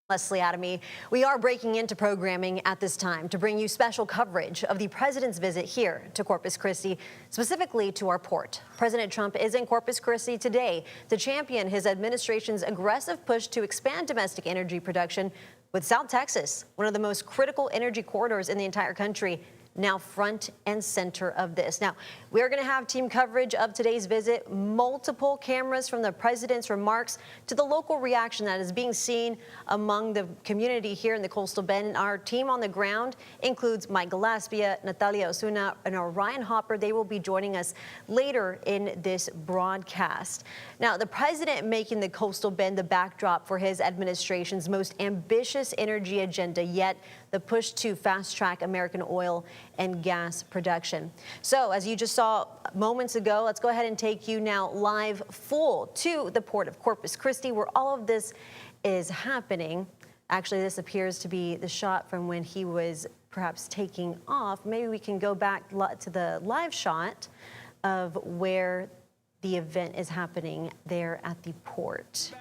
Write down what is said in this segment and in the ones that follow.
Leslie Adamy. We are breaking into programming at this time to bring you special coverage of the president's visit here to Corpus Christi, specifically to our port. President Trump is in Corpus Christi today to champion his administration's aggressive push to expand domestic energy production, with South Texas, one of the most critical energy corridors in the entire country, now front and center of this. Now, we're going to have team coverage of today's visit, multiple cameras from the president's remarks to the local reaction that is being seen among the community here in the Coastal Bend. Our team on the ground includes Mike Gillespie, Natalia Osuna, and Ryan Hopper. They will be joining us later in this broadcast. Now, the president making the Coastal Bend the backdrop for his administration's most ambitious energy agenda yet, the push to fast-track American oil and gas production. So, as you just saw moments ago, let's go ahead and take you now live full to the Port of Corpus Christi, where all of this is happening. Actually, this appears to be the shot from when he was perhaps taking off. Maybe we can go back to the live shot of where the event is happening there at the port.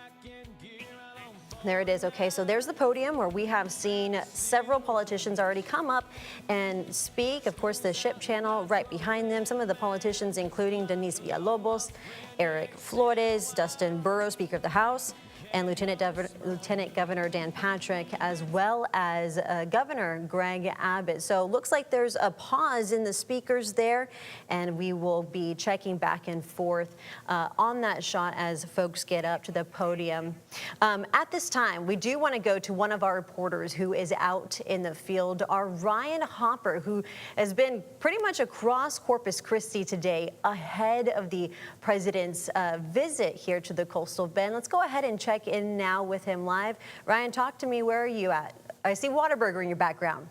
There it is. Okay, so there's the podium where we have seen several politicians already come up and speak. Of course, the ship channel right behind them. Some of the politicians, including Denise Villalobos, Eric Flores, Dustin Burrows, Speaker of the House, and Lieutenant Governor Dan Patrick, as well as Governor Greg Abbott. So looks like there's a pause in the speakers there, and we will be checking back and forth on that shot as folks get up to the podium. At this time, we do want to go to one of our reporters who is out in the field, our Ryan Hopper, who has been pretty much across Corpus Christi today ahead of the president's visit here to the Coastal Bend. Let's go ahead and check in now with him live. Ryan, talk to me. Where are you at? I see Whataburger in your background.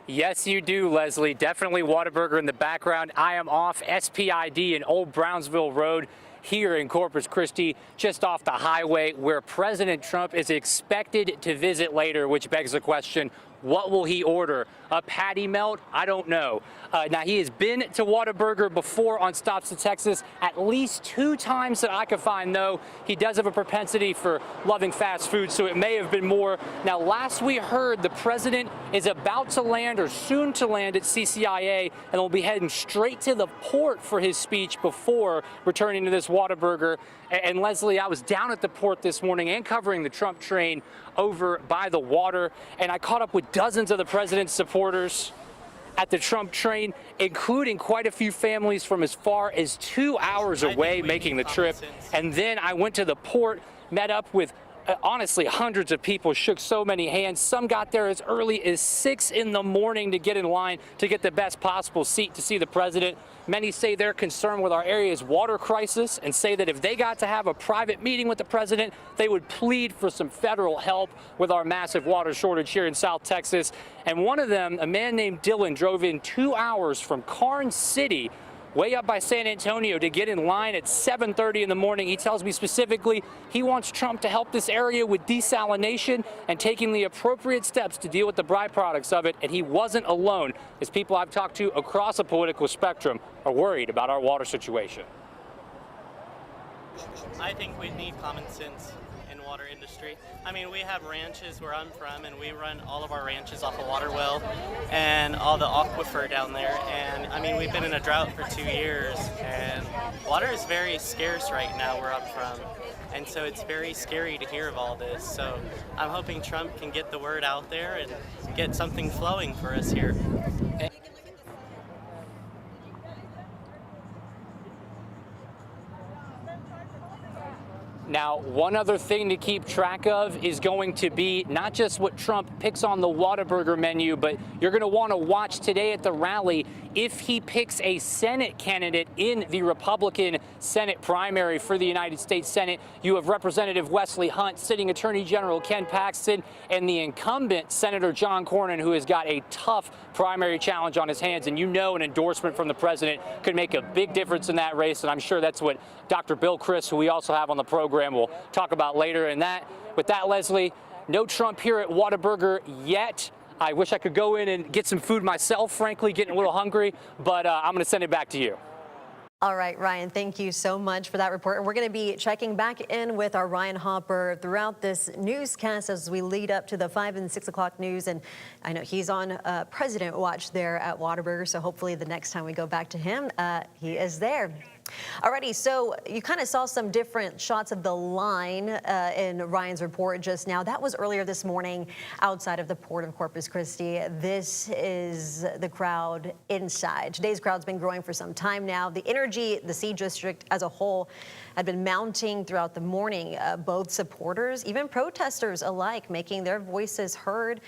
Yes, you do, Leslie. Definitely Whataburger in the background. I am off SPID in Old Brownsville Road here in Corpus Christi, just off the highway where President Trump is expected to visit later, which begs the question, what will he order? A patty melt? I don't know. Now, he has been to Whataburger before on stops to Texas, at least 2 times that I could find, though. He does have a propensity for loving fast food, so it may have been more. Now, last we heard, the president is about to land or soon to land at CCIA, and will be heading straight to the port for his speech before returning to this Whataburger. And Leslie, I was down at the port this morning and covering the Trump train over by the water, and I caught up with dozens of the president's supporters at the Trump train, including quite a few families from as far as 2 hours away making the trip. And then I went to the port, met up with honestly hundreds of people, shook so many hands. Some got there as early as 6 in the morning to get in line to get the best possible seat to see the president. Many say they're concerned with our area's water crisis and say that if they got to have a private meeting with the president, they would plead for some federal help with our massive water shortage here in South Texas. And one of them, a man named Dylan, drove in 2 hours from Karnes City, way up by San Antonio, to get in line at 7:30 in the morning. He tells me specifically he wants Trump to help this area with desalination and taking the appropriate steps to deal with the byproducts of it. And he wasn't alone, as people I've talked to across the political spectrum are worried about our water situation. I think we need common sense in water industry. I mean, we have ranches where I'm from, and we run all of our ranches off a water well and all the aquifer down there. And I mean, we've been in a drought for 2 years, and water is very scarce right now where I'm from. And so it's very scary to hear of all this. So I'm hoping Trump can get the word out there and get something flowing for us here. Now, one other thing to keep track of is going to be not just what Trump picks on the Whataburger menu, but you're going to want to watch today at the rally if he picks a Senate candidate in the Republican Senate primary for the United States Senate. You have Representative Wesley Hunt, sitting Attorney General Ken Paxton, and the incumbent Senator John Cornyn, who has got a tough primary challenge on his hands. And you know an endorsement from the president could make a big difference in that race, and I'm sure that's what Dr. Bill Chris, who we also have on the program, will talk about later. And with that, Leslie, no Trump here at Whataburger yet. I wish I could go in and get some food myself, frankly, getting a little hungry, but I'm going to send it back to you. All right, Ryan, thank you so much for that report. And we're going to be checking back in with our Ryan Hopper throughout this newscast as we lead up to the 5 and 6 o'clock news. And I know he's on President Watch there at Whataburger, so hopefully the next time we go back to him, he is there. Alrighty, so you kind of saw some different shots of the line in Ryan's report just now. That was earlier this morning outside of the Port of Corpus Christi. This is the crowd inside. Today's crowd's been growing for some time now. The energy, the Sea District as a whole, had been mounting throughout the morning. Both supporters, even protesters alike, making their voices heard.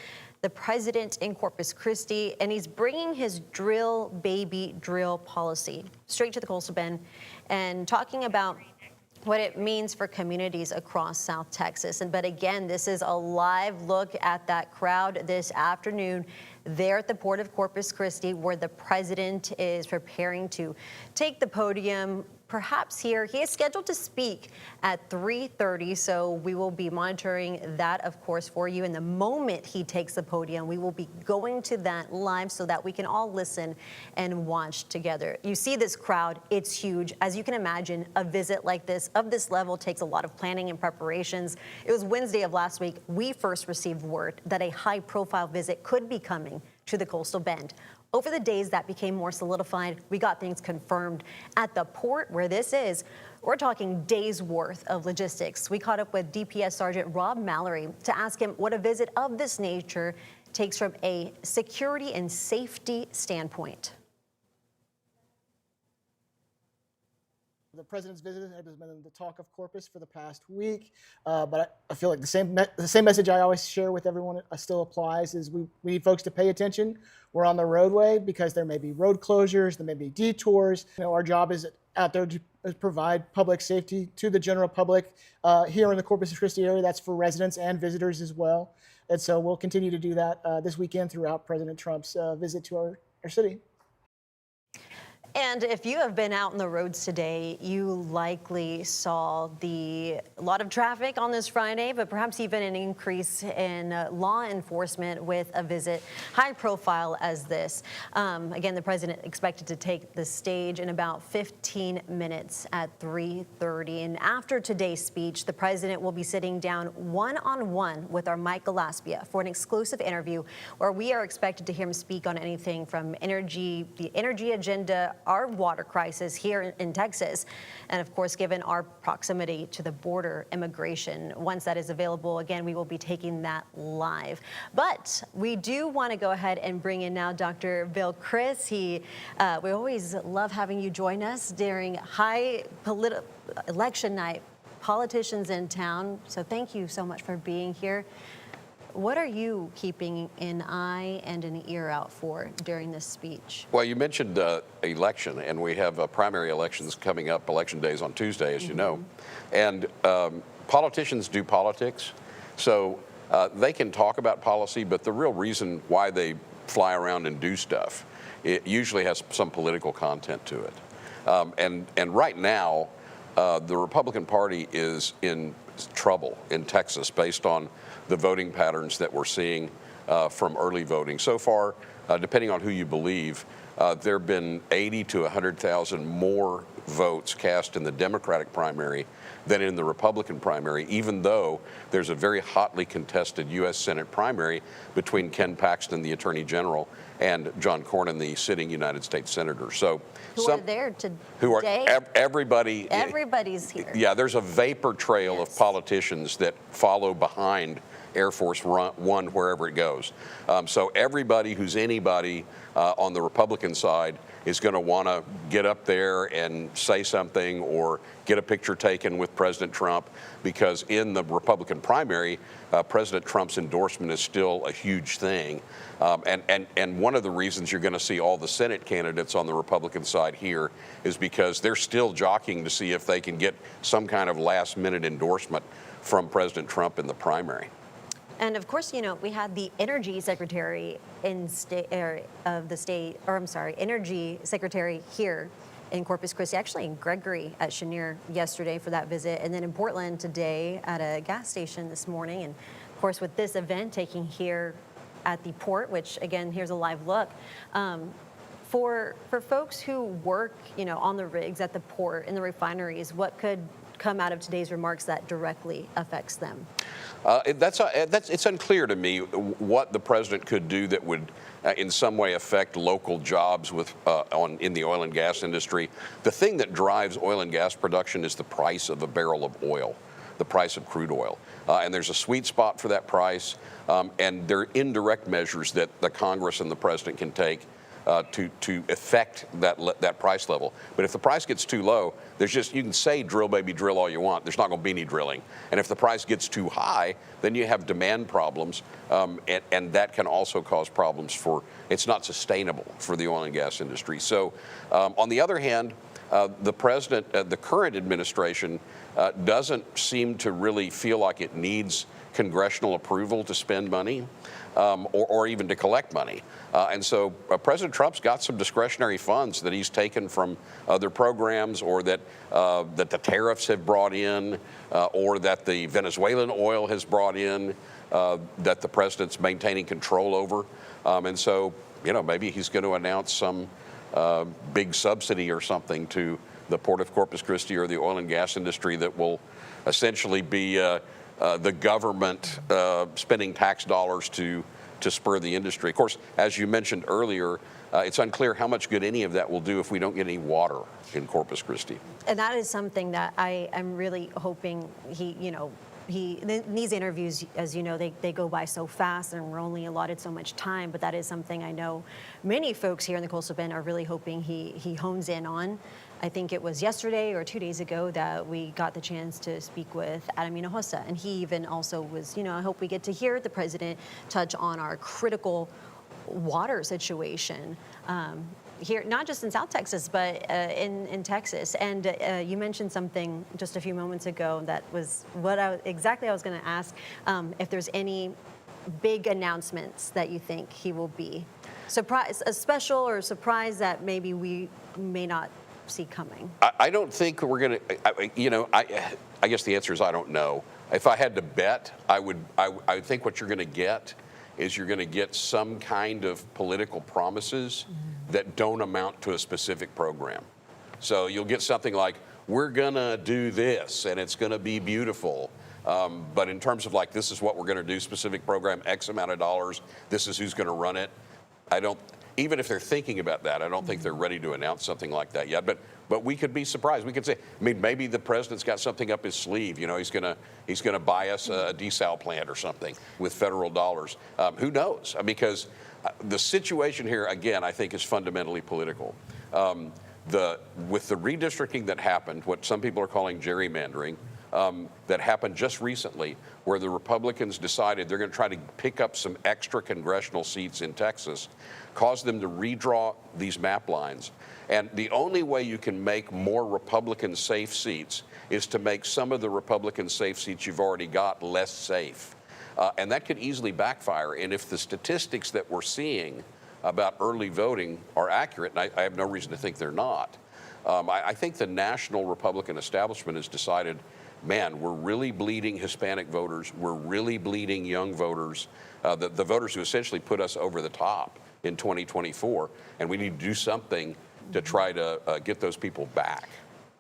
The president in Corpus Christi, and he's bringing his drill, baby, drill policy straight to the coastal bend and talking about what it means for communities across South Texas. But again, this is a live look at that crowd this afternoon there at the Port of Corpus Christi, where the president is preparing to take the podium. Perhaps here, he is scheduled to speak at 3:30, so we will be monitoring that, of course, for you. And the moment he takes the podium, we will be going to that live so that we can all listen and watch together. You see this crowd, it's huge. As you can imagine, a visit like this, of this level, takes a lot of planning and preparations. It was Wednesday of last week we first received word that a high-profile visit could be coming to the coastal bend. Over the days that became more solidified, we got things confirmed at the port where this is. We're talking days worth of logistics. We caught up with DPS Sergeant Rob Mallory to ask him what a visit of this nature takes from a security and safety standpoint. The president's visit has been the talk of Corpus for the past week, but I feel like the same message I always share with everyone still applies: is we need folks to pay attention. We're on the roadway because there may be road closures, there may be detours. Our job is out there to provide public safety to the general public here in the Corpus Christi area. That's for residents and visitors as well, and so we'll continue to do that this weekend throughout President Trump's visit to our city. And if you have been out on the roads today, you likely saw a lot of traffic on this Friday, but perhaps even an increase in law enforcement with a visit high profile as this. Again, the president expected to take the stage in about 15 minutes at 3:30. And after today's speech, the president will be sitting down one-on-one with our Mike Gillespie for an exclusive interview where we are expected to hear him speak on anything from energy, the energy agenda, our water crisis here in Texas, and of course, given our proximity to the border, immigration. Once that is available, again, we will be taking that live. But we do want to go ahead and bring in now Dr. Bill Chris. We always love having you join us during high election night, politicians in town. So thank you so much for being here. What are you keeping an eye and an ear out for during this speech? Well, you mentioned election, and we have primary elections coming up. Election day is on Tuesday, as you know. And politicians do politics, so they can talk about policy, but the real reason why they fly around and do stuff, it usually has some political content to it. And right now, the Republican Party is in trouble in Texas based on the voting patterns that we're seeing from early voting. So far, depending on who you believe, there have been 80 to 100,000 more votes cast in the Democratic primary than in the Republican primary, even though there's a very hotly contested U.S. Senate primary between Ken Paxton, the Attorney General, and John Cornyn, the sitting United States Senator. So who are there today? Who are everybody? Everybody's here. Yeah, there's a vapor trail of politicians that follow behind Air Force One wherever it goes. So everybody who's anybody on the Republican side is going to want to get up there and say something or get a picture taken with President Trump, because in the Republican primary, President Trump's endorsement is still a huge thing. And one of the reasons you're going to see all the Senate candidates on the Republican side here is because they're still jockeying to see if they can get some kind of last-minute endorsement from President Trump in the primary. And of course, we had the Energy Secretary Energy Secretary here in Corpus Christi, actually in Gregory at Chenier yesterday for that visit, and then in Portland today at a gas station this morning. And of course, with this event taking here at the port, which again, here's a live look. For folks who work, on the rigs at the port, in the refineries, what could come out of today's remarks that directly affects them? It's unclear to me what the president could do that would in some way affect local jobs in the oil and gas industry. The thing that drives oil and gas production is the price of a barrel of oil, the price of crude oil. And there's a sweet spot for that price, and there are indirect measures that the Congress and the president can take to affect that price level. But if the price gets too low, you can say drill, baby, drill all you want. There's not going to be any drilling. And if the price gets too high, then you have demand problems, and that can also cause problems it's not sustainable for the oil and gas industry. So on the other hand, the president, the current administration, doesn't seem to really feel like it needs congressional approval to spend money or even to collect money. And so President Trump's got some discretionary funds that he's taken from other programs, or that the tariffs have brought in, or that the Venezuelan oil has brought in, that the president's maintaining control over. And so, maybe he's going to announce some big subsidy or something to the Port of Corpus Christi or the oil and gas industry that will essentially be the government spending tax dollars to spur the industry. Of course, as you mentioned earlier, it's unclear how much good any of that will do if we don't get any water in Corpus Christi. And that is something that I am really hoping these interviews, as you know, they go by so fast, and we're only allotted so much time, but that is something I know many folks here in the Coastal Bend are really hoping he hones in on. I think it was yesterday or 2 days ago that we got the chance to speak with Adam Hinojosa, and he even also was, I hope we get to hear the president touch on our critical water situation here, not just in South Texas, but in Texas. And you mentioned something just a few moments ago that was what I was going to ask, if there's any big announcements that you think he will be a special or surprise that maybe we may not see coming. I don't think we're going to, I guess the answer is I don't know. If I had to bet, I think what you're going to get is you're going to get some kind of political promises that don't amount to a specific program. So you'll get something like, we're going to do this, and it's going to be beautiful. But in terms of this is what we're going to do, specific program, X amount of dollars, this is who's going to run it. Even if they're thinking about that, I don't think they're ready to announce something like that yet. But we could be surprised. We could say, maybe the president's got something up his sleeve. He's gonna buy us a desal plant or something with federal dollars. Who knows? Because the situation here, again, I think is fundamentally political. With the redistricting that happened, what some people are calling gerrymandering, that happened just recently, where the Republicans decided they're going to try to pick up some extra congressional seats in Texas, caused them to redraw these map lines. And the only way you can make more Republican safe seats is to make some of the Republican safe seats you've already got less safe. And that could easily backfire. And if the statistics that we're seeing about early voting are accurate, and I have no reason to think they're not, I think the national Republican establishment has decided, man, we're really bleeding Hispanic voters. We're really bleeding young voters, the voters who essentially put us over the top in 2024. And we need to do something to try to get those people back.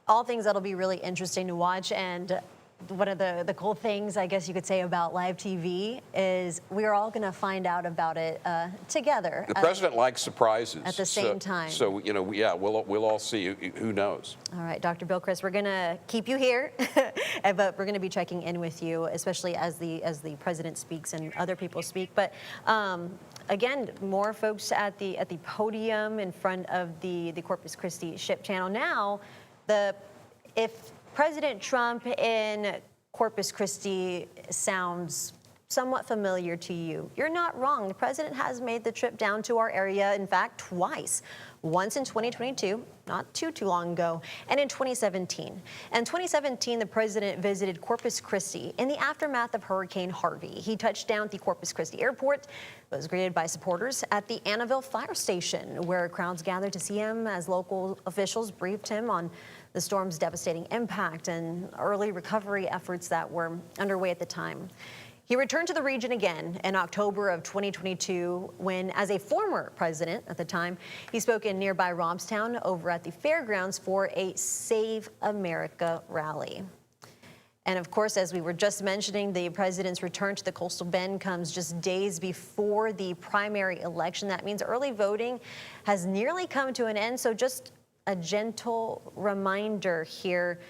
All things that'll be really interesting to watch. And one of the cool things, I guess you could say, about live TV is we're all going to find out about it together. The president likes surprises. At the same time. So, we'll all see. Who knows? All right, Dr. Bill Chris, we're going to keep you here, but we're going to be checking in with you, especially as the president speaks and other people speak. But again, more folks at the podium in front of the Corpus Christi ship channel. Now, if President Trump in Corpus Christi sounds somewhat familiar to you, you're not wrong. The president has made the trip down to our area, in fact, twice. Once in 2022, not too long ago, and in 2017. In 2017, the president visited Corpus Christi in the aftermath of Hurricane Harvey. He touched down at the Corpus Christi airport, was greeted by supporters at the Annaville Fire Station, where crowds gathered to see him as local officials briefed him on the storm's devastating impact and early recovery efforts that were underway at the time. He returned to the region again in October of 2022 when, as a former president at the time, he spoke in nearby Robstown over at the fairgrounds for a Save America rally. And of course, as we were just mentioning, the president's return to the Coastal Bend comes just days before the primary election. That means early voting has nearly come to an end. So just a gentle reminder here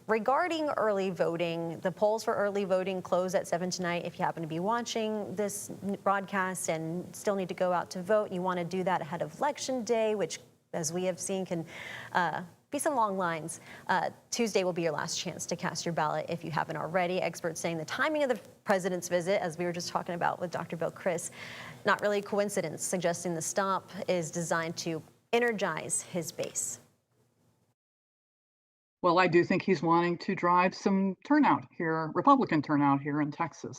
regarding early voting. The polls for early voting close at 7 tonight. If you happen to be watching this broadcast and still need to go out to vote, you want to do that ahead of Election Day, which, as we have seen, can be some long lines. Tuesday will be your last chance to cast your ballot if you haven't already. Experts saying the timing of the president's visit, as we were just talking about with Dr. Bill Chris, not really a coincidence, suggesting the stop is designed to energize his base. Well, I do think he's wanting to drive some turnout here, Republican turnout here in Texas.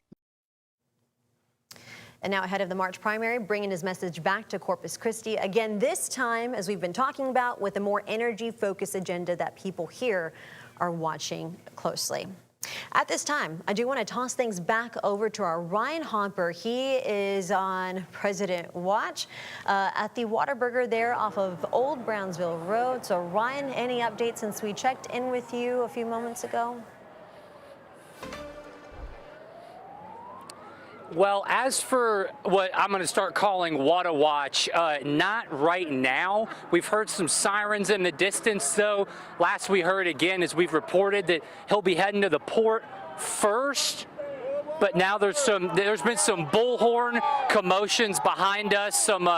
And now ahead of the March primary, bringing his message back to Corpus Christi. Again, this time, as we've been talking about, with a more energy-focused agenda that people here are watching closely. At this time, I do want to toss things back over to our Ryan Hopper. He is on President Watch at the Whataburger there off of Old Brownsville Road. So Ryan, any updates since we checked in with you a few moments ago? Well, as for what I'm going to start calling Water Watch, not right now. We've heard some sirens in the distance, though. Last we heard, again, as we've reported, that he'll be heading to the port first. But now there's been some bullhorn commotions behind us, some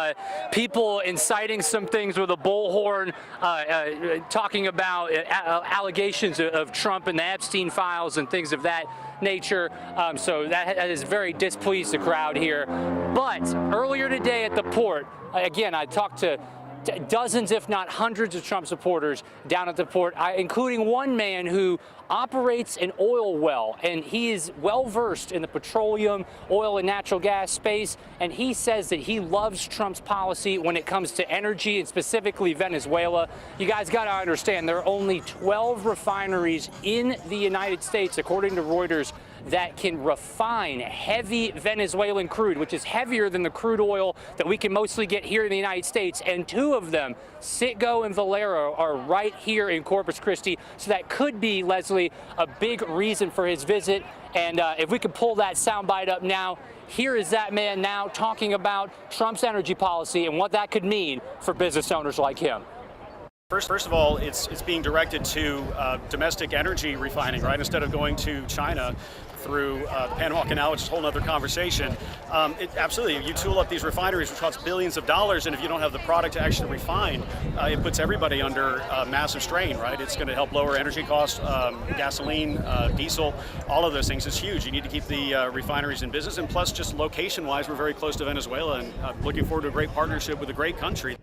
people inciting some things with a bullhorn, talking about allegations of Trump and the Epstein files and things of that nature. So that has very displeased the crowd here. But earlier today at the port, again, I talked to dozens, if not hundreds, of Trump supporters down at the port, including one man who operates an oil well, and he is well versed in the petroleum, oil, and natural gas space, and he says that he loves Trump's policy when it comes to energy, and specifically Venezuela. You guys got to understand, there are only 12 refineries in the United States, according to Reuters, that can refine heavy Venezuelan crude, which is heavier than the crude oil that we can mostly get here in the United States. And two of them, Citgo and Valero, are right here in Corpus Christi. So that could be, Leslie, a big reason for his visit. And if we could pull that soundbite up now, here is that man now talking about Trump's energy policy and what that could mean for business owners like him. First of all, it's being directed to domestic energy refining, right? Instead of going to China through the Panama Canal, which is a whole other conversation. Absolutely, you tool up these refineries, which cost billions of dollars, and if you don't have the product to actually refine, it puts everybody under massive strain, right? It's going to help lower energy costs, gasoline, diesel, all of those things. It's huge. You need to keep the refineries in business, and plus, just location-wise, we're very close to Venezuela, and looking forward to a great partnership with a great country.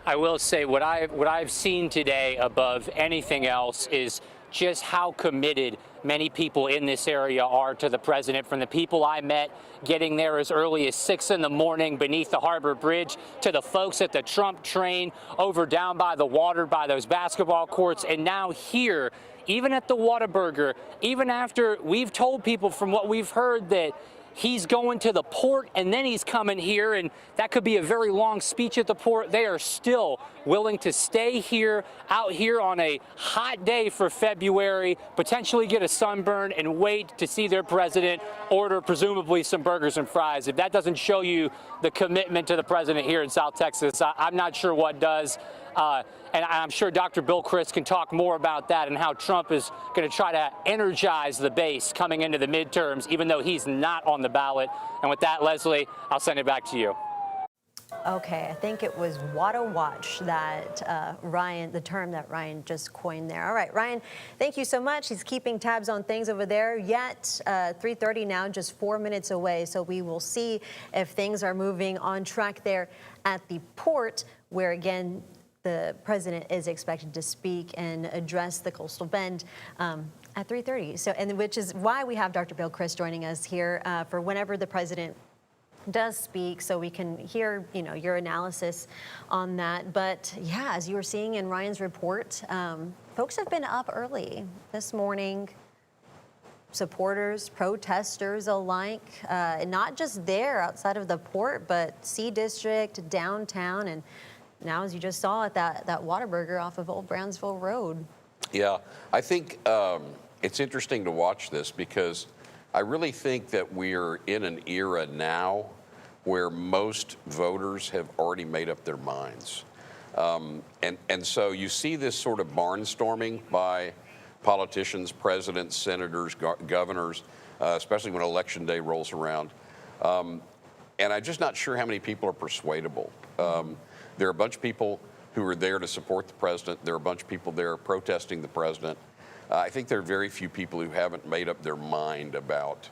I will say what I've seen today above anything else is just how committed many people in this area are to the president. From the people I met getting there as early as 6 in the morning beneath the Harbor Bridge, to the folks at the Trump train over down by the water, by those basketball courts, and now here, even at the Whataburger, even after we've told people from what we've heard that he's going to the port and then he's coming here, and that could be a very long speech at the port. They are still willing to stay here, out here on a hot day for February, potentially get a sunburn, and wait to see their president order presumably some burgers and fries. If that doesn't show you the commitment to the president here in South Texas, I'm not sure what does. And I'm sure Dr. Bill Chris can talk more about that and how Trump is going to try to energize the base coming into the midterms, even though he's not on the ballot. And with that, Leslie, I'll send it back to you. Okay, I think it was Water Watch that Ryan, the term that Ryan just coined there. All right, Ryan, thank you so much. He's keeping tabs on things over there. Yet 3:30 now, just 4 minutes away. So we will see if things are moving on track there at the port, where again, the president is expected to speak and address the Coastal Bend at 3:30. So, and which is why we have Dr. Bill Chris joining us here for whenever the president does speak, so we can hear, you know, your analysis on that. But yeah, as you were seeing in Ryan's report, folks have been up early this morning. Supporters, protesters alike, not just there outside of the port, but C District, downtown, and now, as you just saw, at that Whataburger off of Old Brownsville Road. Yeah, I think it's interesting to watch this because I really think that we're in an era now where most voters have already made up their minds. And so you see this sort of barnstorming by politicians, presidents, senators, governors, especially when Election Day rolls around. And I'm just not sure how many people are persuadable. There are a bunch of people who are there to support the president. There are a bunch of people there protesting the president. I think there are very few people who haven't made up their mind about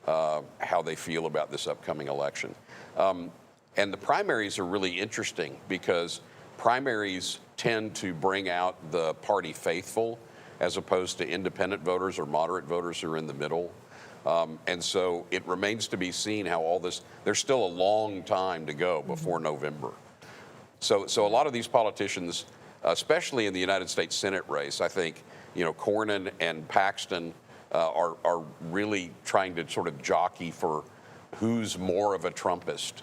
how they feel about this upcoming election. And the primaries are really interesting because primaries tend to bring out the party faithful as opposed to independent voters or moderate voters who are in the middle. And so it remains to be seen how all this, there's still a long time to go before November. So a lot of these politicians, especially in the United States Senate race, I think, Cornyn and Paxton are really trying to sort of jockey for who's more of a Trumpist.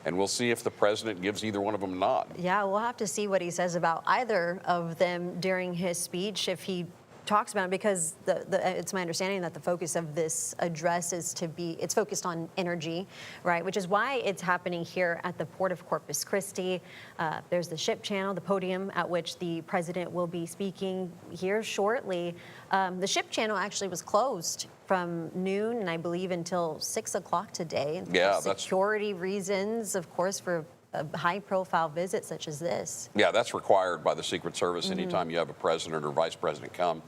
And we'll see if the president gives either one of them a nod. Yeah, we'll have to see what he says about either of them during his speech, if he talks about it, because it's my understanding that the focus of this address it's focused on energy, right? Which is why it's happening here at the Port of Corpus Christi. There's the ship channel, the podium at which the president will be speaking here shortly. The ship channel actually was closed from noon and I believe until 6 o'clock today. Yeah, for security reasons, of course, for a high-profile visit such as this. Yeah, that's required by the Secret Service anytime you have a president or vice president come.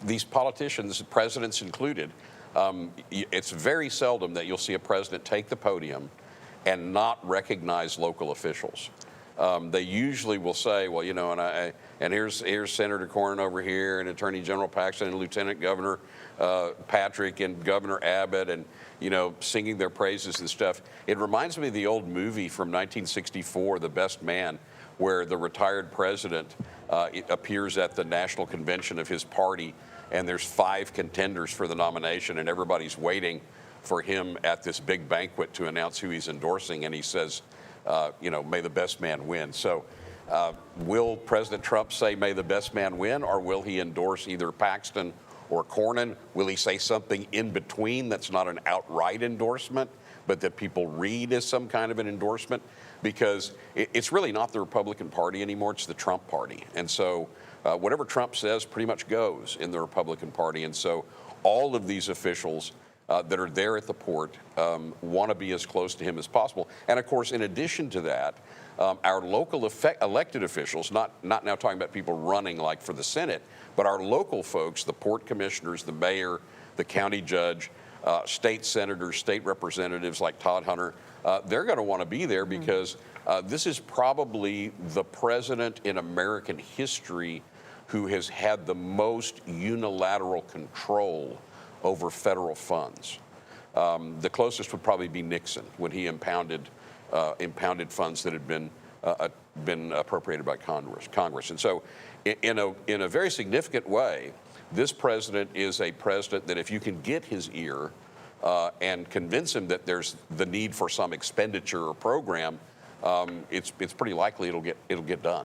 These politicians, presidents included, it's very seldom that you'll see a president take the podium and not recognize local officials. They usually will say, well, and here's Senator Cornyn over here, and Attorney General Paxton, and Lieutenant Governor Patrick, and Governor Abbott, and singing their praises and stuff. It reminds me of the old movie from 1964, The Best Man, where the retired president appears at the national convention of his party, and there's 5 contenders for the nomination, and everybody's waiting for him at this big banquet to announce who he's endorsing, and he says, may the best man win. So will President Trump say, may the best man win, or will he endorse either Paxton or Cornyn? Will he say something in between that's not an outright endorsement, but that people read as some kind of an endorsement? Because it's really not the Republican Party anymore, it's the Trump Party. And so whatever Trump says pretty much goes in the Republican Party. And so all of these officials that are there at the port want to be as close to him as possible. And of course, in addition to that, our local elected officials, not now talking about people running like for the Senate, but our local folks, the port commissioners, the mayor, the county judge, state senators, state representatives like Todd Hunter, they're going to want to be there because this is probably the president in American history who has had the most unilateral control over federal funds. The closest would probably be Nixon when he impounded funds that had been appropriated by Congress. And so, in a very significant way, this president is a president that if you can get his ear and convince him that there's the need for some expenditure or program, it's pretty likely it'll get done.